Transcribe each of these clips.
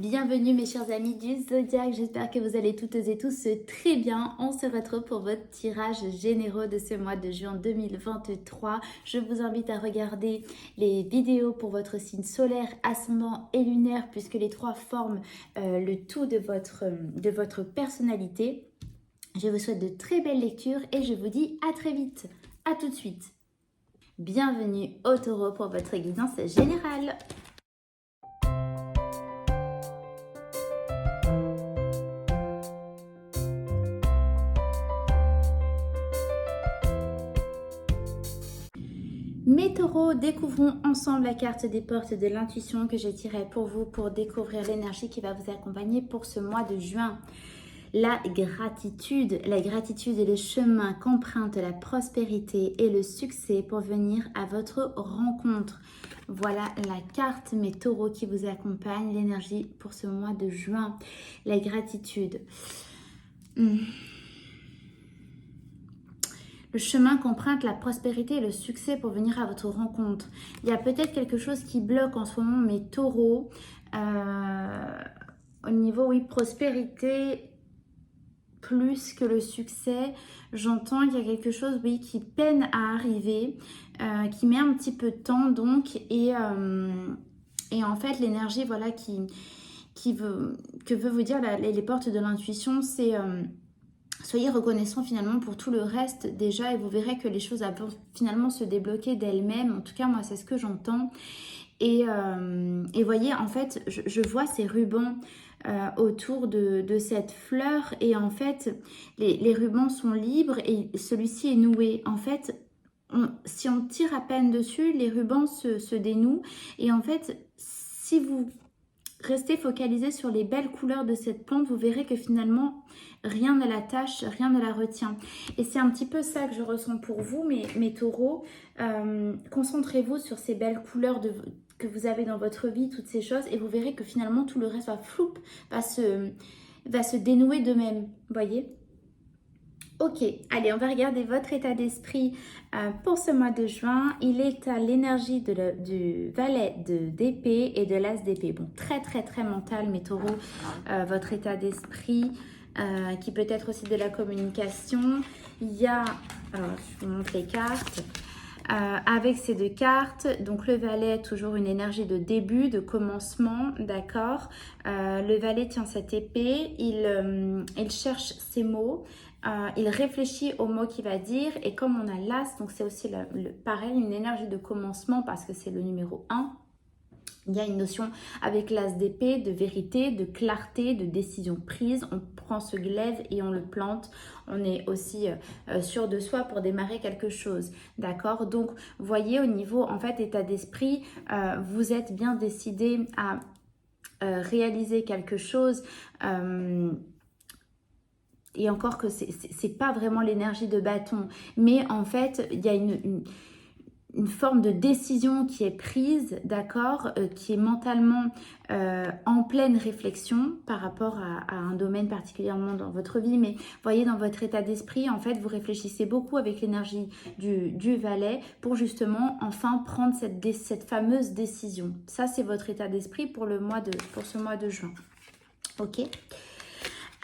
Bienvenue mes chers amis du Zodiaque, j'espère que vous allez toutes et tous très bien. On se retrouve pour votre tirage généraux de ce mois de juin 2023. Je vous invite à regarder les vidéos pour votre signe solaire, ascendant et lunaire puisque les trois forment le tout de votre personnalité. Je vous souhaite de très belles lectures et je vous dis à très vite. À tout de suite. Bienvenue au Taureau pour votre guidance générale. Mes taureaux, découvrons ensemble la carte des portes de l'intuition que j'ai tirée pour vous pour découvrir l'énergie qui va vous accompagner pour ce mois de juin. La gratitude est le chemin qu'emprunte la prospérité et le succès pour venir à votre rencontre. Voilà la carte, mes taureaux, qui vous accompagne, l'énergie pour ce mois de juin. La gratitude. Le chemin qu'emprunte la prospérité et le succès pour venir à votre rencontre. Il y a peut-être quelque chose qui bloque en ce moment, mes taureaux. Au niveau, oui, prospérité plus que le succès. J'entends qu'il y a quelque chose, oui, qui peine à arriver, qui met un petit peu de temps, donc. Et en fait, l'énergie, voilà, que veut vous dire les portes de l'intuition, c'est... soyez reconnaissant finalement pour tout le reste déjà et vous verrez que les choses vont finalement se débloquer d'elles-mêmes. En tout cas, moi, c'est ce que j'entends. Et voyez, en fait, je vois ces rubans autour de cette fleur et en fait, les rubans sont libres et celui-ci est noué. En fait, si on tire à peine dessus, les rubans se dénouent et en fait, si vous restez focalisé sur les belles couleurs de cette plante, vous verrez que finalement, rien ne l'attache, rien ne la retient. Et c'est un petit peu ça que je ressens pour vous, mes taureaux. Concentrez-vous sur ces belles couleurs que vous avez dans votre vie, toutes ces choses, et vous verrez que finalement, tout le reste va se dénouer d'eux-mêmes, voyez ? Ok, allez, on va regarder votre état d'esprit pour ce mois de juin. Il est à l'énergie du valet d'épée et de l'as d'épée. Bon, très mental, mes taureaux, votre état d'esprit, qui peut être aussi de la communication. Il y a, alors je vous montre les cartes. Avec ces deux cartes, donc le valet, toujours une énergie de début, de commencement, d'accord. Le valet tient cette épée, il cherche ses mots. Il réfléchit aux mots qu'il va dire et comme on a l'as, donc c'est aussi pareil, une énergie de commencement parce que c'est le numéro 1. Il y a une notion avec l'as d'épée, de vérité, de clarté, de décision prise. On prend ce glaive et on le plante. On est aussi sûr de soi pour démarrer quelque chose. D'accord? Donc, voyez au niveau, en fait, état d'esprit, vous êtes bien décidé à réaliser quelque chose. Et encore que c'est pas vraiment l'énergie de bâton. Mais en fait, il y a une forme de décision qui est prise, d'accord, qui est mentalement en pleine réflexion par rapport à un domaine particulièrement dans votre vie. Mais voyez, dans votre état d'esprit, en fait, vous réfléchissez beaucoup avec l'énergie du valet pour justement enfin prendre cette fameuse décision. Ça, c'est votre état d'esprit pour ce mois de juin. Ok ?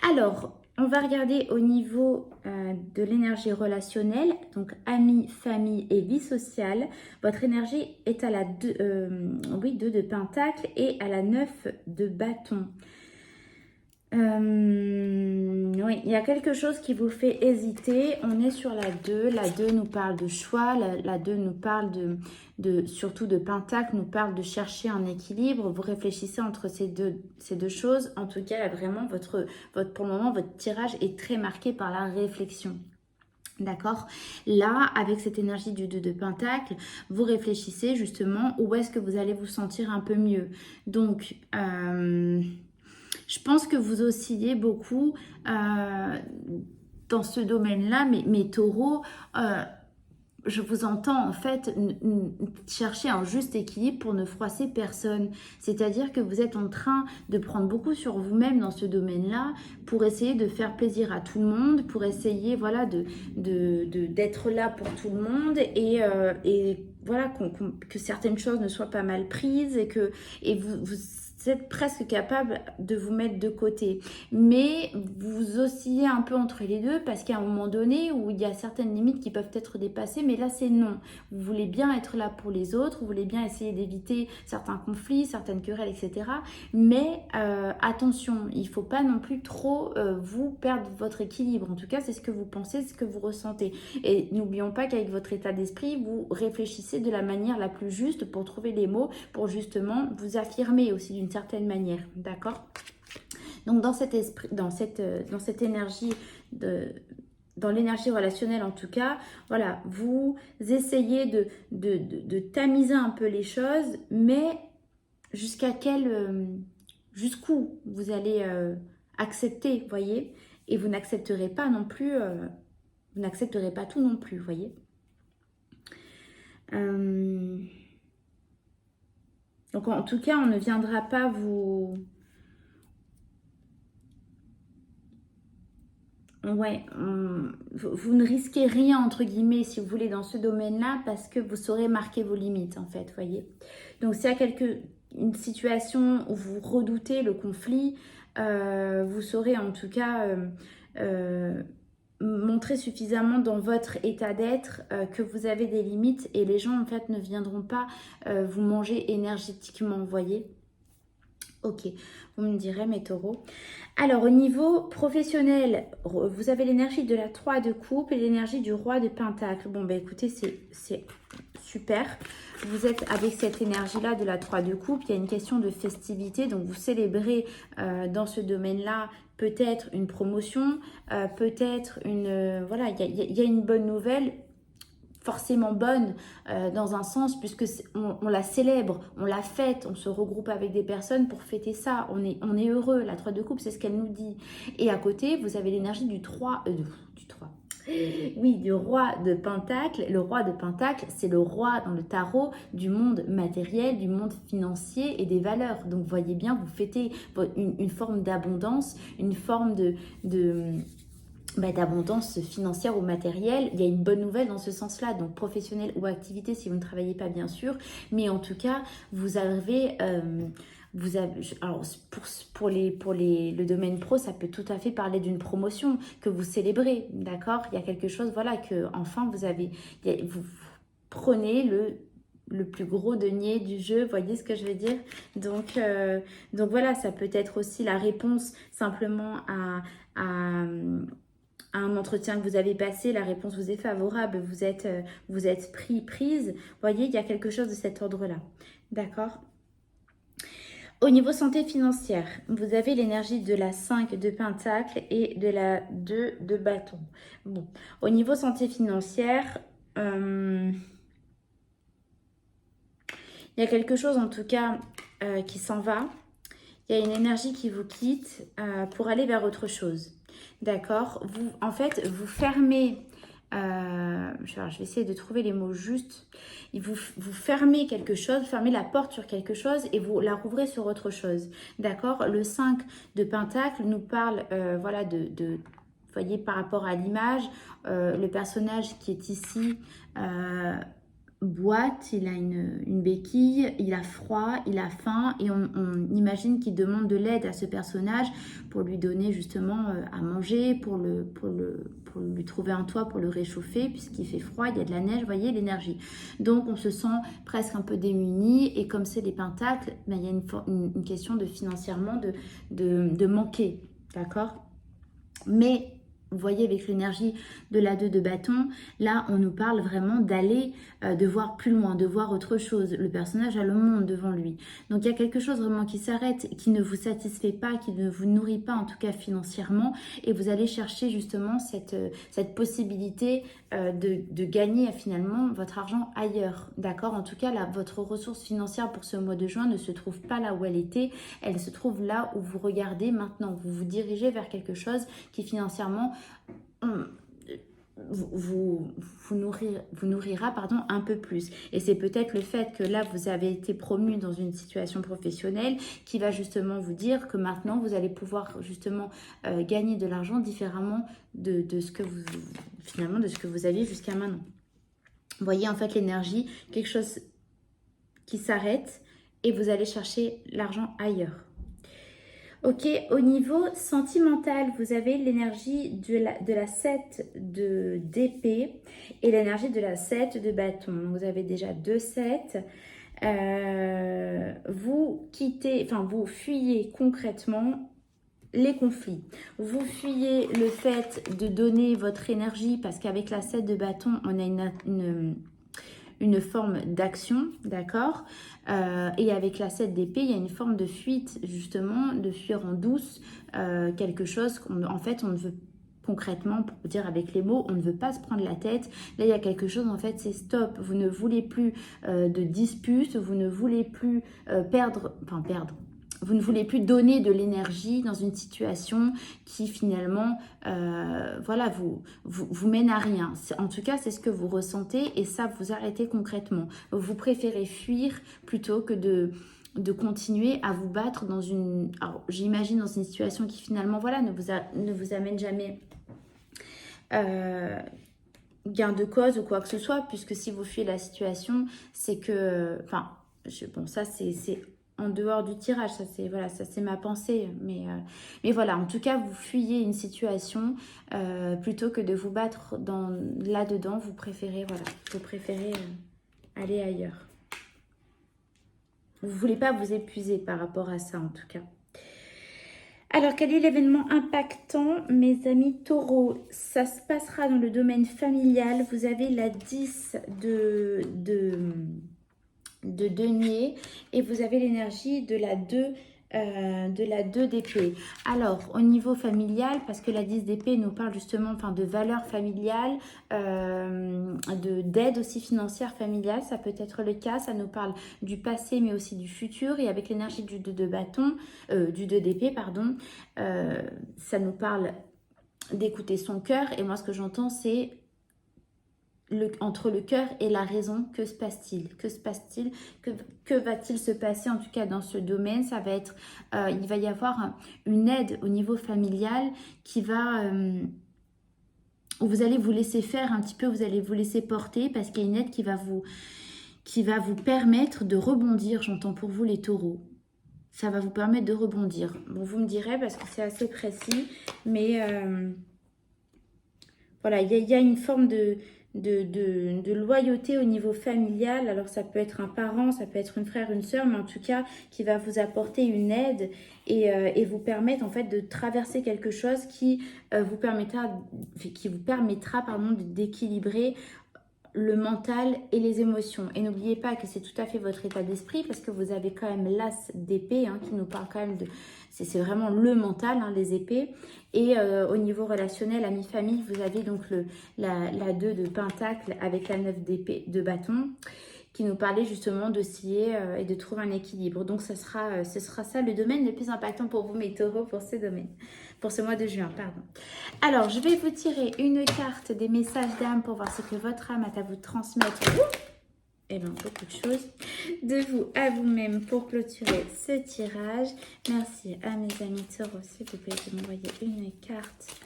Alors, on va regarder au niveau de l'énergie relationnelle, donc amis, famille et vie sociale. Votre énergie est à la 2 de pentacle et à la 9 de bâton. Oui, il y a quelque chose qui vous fait hésiter. On est sur la 2. La 2 nous parle de choix. La 2 nous parle surtout de pentacle, nous parle de chercher un équilibre. Vous réfléchissez entre ces deux choses. En tout cas, là, vraiment, pour le moment, votre tirage est très marqué par la réflexion. D'accord? Là, avec cette énergie du 2 de pentacle, vous réfléchissez justement où est-ce que vous allez vous sentir un peu mieux. Donc, je pense que vous oscillez beaucoup dans ce domaine-là, mais mes taureaux, je vous entends en fait chercher un juste équilibre pour ne froisser personne. C'est-à-dire que vous êtes en train de prendre beaucoup sur vous-même dans ce domaine-là pour essayer de faire plaisir à tout le monde, pour essayer voilà, d'être là pour tout le monde et voilà, que certaines choses ne soient pas mal prises et êtes presque capable de vous mettre de côté. Mais vous oscillez un peu entre les deux parce qu'il y a un moment donné où il y a certaines limites qui peuvent être dépassées, mais là c'est non. Vous voulez bien être là pour les autres, vous voulez bien essayer d'éviter certains conflits, certaines querelles, etc. Mais attention, il ne faut pas non plus trop vous perdre votre équilibre. En tout cas, c'est ce que vous pensez, ce que vous ressentez. Et n'oublions pas qu'avec votre état d'esprit, vous réfléchissez de la manière la plus juste pour trouver les mots, pour justement vous affirmer aussi d'une certaine manière, d'accord? Donc dans cet esprit, dans cette énergie dans l'énergie relationnelle en tout cas, voilà, vous essayez de tamiser un peu les choses, mais jusqu'où vous allez accepter, voyez, et vous n'accepterez pas non plus, vous n'accepterez pas tout non plus, voyez. Donc en tout cas, on ne viendra pas vous... Ouais, vous ne risquez rien, entre guillemets, si vous voulez, dans ce domaine-là, parce que vous saurez marquer vos limites, en fait, voyez. Donc, s'il y a une situation où vous redoutez le conflit, vous saurez, en tout cas, montrer suffisamment dans votre état d'être que vous avez des limites et les gens, en fait, ne viendront pas vous manger énergétiquement, voyez. Ok, vous me direz, mes taureaux. Alors, au niveau professionnel, vous avez l'énergie de la 3 de coupe et l'énergie du roi de pentacle. Bon, ben écoutez, c'est super. Vous êtes avec cette énergie-là de la 3 de coupe. Il y a une question de festivité. Donc, vous célébrez dans ce domaine-là peut-être une promotion, peut-être une... voilà, il y a une bonne nouvelle, forcément bonne dans un sens, puisque on la célèbre, on la fête, on se regroupe avec des personnes pour fêter ça, on est heureux. La 3 de coupe, c'est ce qu'elle nous dit. Et à côté, vous avez l'énergie du 3, oui, du roi de pentacle. Le roi de pentacle, c'est le roi dans le tarot du monde matériel, du monde financier et des valeurs. Donc voyez bien, vous fêtez une forme d'abondance, une forme d'abondance financière ou matérielle. Il y a une bonne nouvelle dans ce sens-là, donc professionnel ou activité si vous ne travaillez pas, bien sûr, mais en tout cas vous avez alors le domaine pro, ça peut tout à fait parler d'une promotion que vous célébrez, d'accord? Il y a quelque chose, voilà, que enfin vous prenez le plus gros denier du jeu, voyez ce que je veux dire? Donc voilà, ça peut être aussi la réponse simplement à un entretien que vous avez passé, la réponse vous est favorable, vous êtes prise. Vous voyez, il y a quelque chose de cet ordre-là. D'accord? Au niveau santé financière, vous avez l'énergie de la 5 de pentacle et de la 2 de bâton. Bon, au niveau santé financière, il y a quelque chose en tout cas qui s'en va. Il y a une énergie qui vous quitte pour aller vers autre chose. D'accord? En fait, vous fermez... je vais essayer de trouver les mots justes. Vous fermez quelque chose, fermez la porte sur quelque chose et vous la rouvrez sur autre chose. D'accord? Le 5 de pentacle nous parle voilà, vous voyez, par rapport à l'image, le personnage qui est ici... boite, il a une béquille, il a froid, il a faim et on imagine qu'il demande de l'aide à ce personnage pour lui donner justement à manger, pour lui trouver un toit, pour le réchauffer puisqu'il fait froid, il y a de la neige, vous voyez l'énergie. Donc on se sent presque un peu démuni et comme c'est les pentacles, ben, il y a une question de financièrement de manquer, d'accord? Mais vous voyez avec l'énergie de la 2 de bâton, là on nous parle vraiment d'aller, de voir plus loin, de voir autre chose. Le personnage a le monde devant lui. Donc il y a quelque chose vraiment qui s'arrête, qui ne vous satisfait pas, qui ne vous nourrit pas en tout cas financièrement. Et vous allez chercher justement cette possibilité de gagner finalement votre argent ailleurs. D'accord? En tout cas, là, votre ressource financière pour ce mois de juin ne se trouve pas là où elle était. Elle se trouve là où vous regardez maintenant. Vous vous dirigez vers quelque chose qui financièrement vous nourrira un peu plus. Et c'est peut-être le fait que là, vous avez été promu dans une situation professionnelle qui va justement vous dire que maintenant, vous allez pouvoir justement gagner de l'argent différemment de ce que vous aviez jusqu'à maintenant. Vous voyez en fait l'énergie, quelque chose qui s'arrête et vous allez chercher l'argent ailleurs. Ok, au niveau sentimental, vous avez l'énergie de la 7 d'épée et l'énergie de la 7 de bâton. Donc, vous avez déjà 2 7. Vous quittez, enfin vous fuyez concrètement les conflits. Vous fuyez le fait de donner votre énergie parce qu'avec la 7 de bâton, on a une forme d'action, d'accord, et avec la 7 d'épée, il y a une forme de fuite, justement, de fuir en douce, quelque chose qu'en fait, on ne veut concrètement, pour dire avec les mots, on ne veut pas se prendre la tête. Là, il y a quelque chose, en fait, c'est stop. Vous ne voulez plus de disputes, vous ne voulez plus perdre, vous ne voulez plus donner de l'énergie dans une situation qui finalement, voilà, vous mène à rien. En tout cas, c'est ce que vous ressentez et ça, vous arrêtez concrètement. Vous préférez fuir plutôt que de continuer à vous battre dans une, alors j'imagine dans une situation qui finalement, voilà, ne vous amène jamais gain de cause ou quoi que ce soit, puisque si vous fuyez la situation, c'est que, enfin, bon, ça c'est en dehors du tirage, ça c'est voilà, ça c'est ma pensée, mais voilà, en tout cas vous fuyez une situation plutôt que de vous battre là-dedans, vous préférez aller ailleurs. Vous ne voulez pas vous épuiser par rapport à ça en tout cas. Alors, quel est l'événement impactant, mes amis taureaux? Ça se passera dans le domaine familial. Vous avez la 10 de denier et vous avez l'énergie de la 2 d'épée. Alors, au niveau familial, parce que la 10 d'épée nous parle justement de valeurs familiales, d'aide aussi financière familiale, ça peut être le cas, ça nous parle du passé mais aussi du futur, et avec l'énergie du 2 de bâton, du 2 d'épée, pardon, ça nous parle d'écouter son cœur, et moi ce que j'entends c'est entre le cœur et la raison, que se passe-t-il? Que se passe-t-il? Que va-t-il se passer en tout cas dans ce domaine? Ça va être, il va y avoir une aide au niveau familial qui va, où vous allez vous laisser faire un petit peu, vous allez vous laisser porter parce qu'il y a une aide qui va vous permettre de rebondir, j'entends pour vous les taureaux. Ça va vous permettre de rebondir. Bon, vous me direz parce que c'est assez précis, mais voilà, il y a une forme de loyauté au niveau familial. Alors ça peut être un parent, ça peut être une frère, une sœur, mais en tout cas qui va vous apporter une aide et vous permettre en fait de traverser quelque chose qui vous permettra d'équilibrer le mental et les émotions. Et n'oubliez pas que c'est tout à fait votre état d'esprit parce que vous avez quand même l'as d'épée qui nous parle quand même de... C'est vraiment le mental, les épées. Et au niveau relationnel, ami-famille, vous avez donc la 2 de pentacle avec la 9 d'épée de bâton qui nous parlait justement d'osciller et de trouver un équilibre. Donc ce sera ça le domaine le plus impactant pour vous, mes taureaux, pour ce domaine. Pour ce mois de juin, pardon. Alors, je vais vous tirer une carte des messages d'âme pour voir ce que votre âme a à vous transmettre. Et bien, beaucoup de choses. De vous à vous-même pour clôturer ce tirage. Merci à mes amis taureaux, s'il vous plaît, de m'envoyer une carte.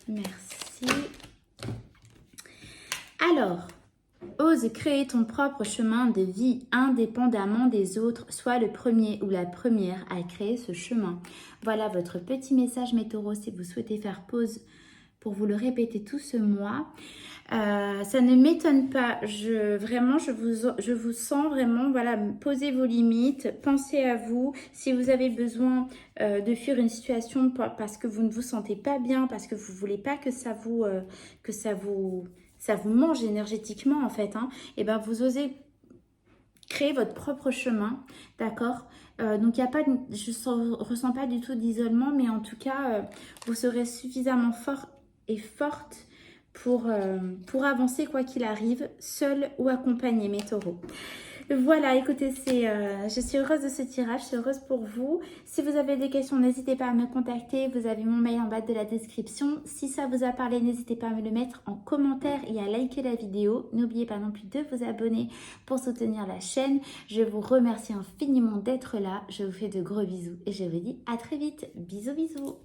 Merci. Alors, ose créer ton propre chemin de vie indépendamment des autres. Sois le premier ou la première à créer ce chemin. Voilà votre petit message, mes taureaux, si vous souhaitez faire pause pour vous le répéter tout ce mois. Ça ne m'étonne pas, je vous sens vraiment, voilà, posez vos limites, pensez à vous. Si vous avez besoin de fuir une situation parce que vous ne vous sentez pas bien, parce que vous ne voulez pas que ça vous mange énergétiquement en fait, et ben vous osez créer votre propre chemin, d'accord? Donc il y a pas, je ressens pas du tout d'isolement, mais en tout cas vous serez suffisamment fort et forte pour avancer quoi qu'il arrive, seul ou accompagné, mes taureaux. Voilà, écoutez, je suis heureuse de ce tirage, je suis heureuse pour vous. Si vous avez des questions, n'hésitez pas à me contacter. Vous avez mon mail en bas de la description. Si ça vous a parlé, n'hésitez pas à me le mettre en commentaire et à liker la vidéo. N'oubliez pas non plus de vous abonner pour soutenir la chaîne. Je vous remercie infiniment d'être là. Je vous fais de gros bisous et je vous dis à très vite. Bisous, bisous.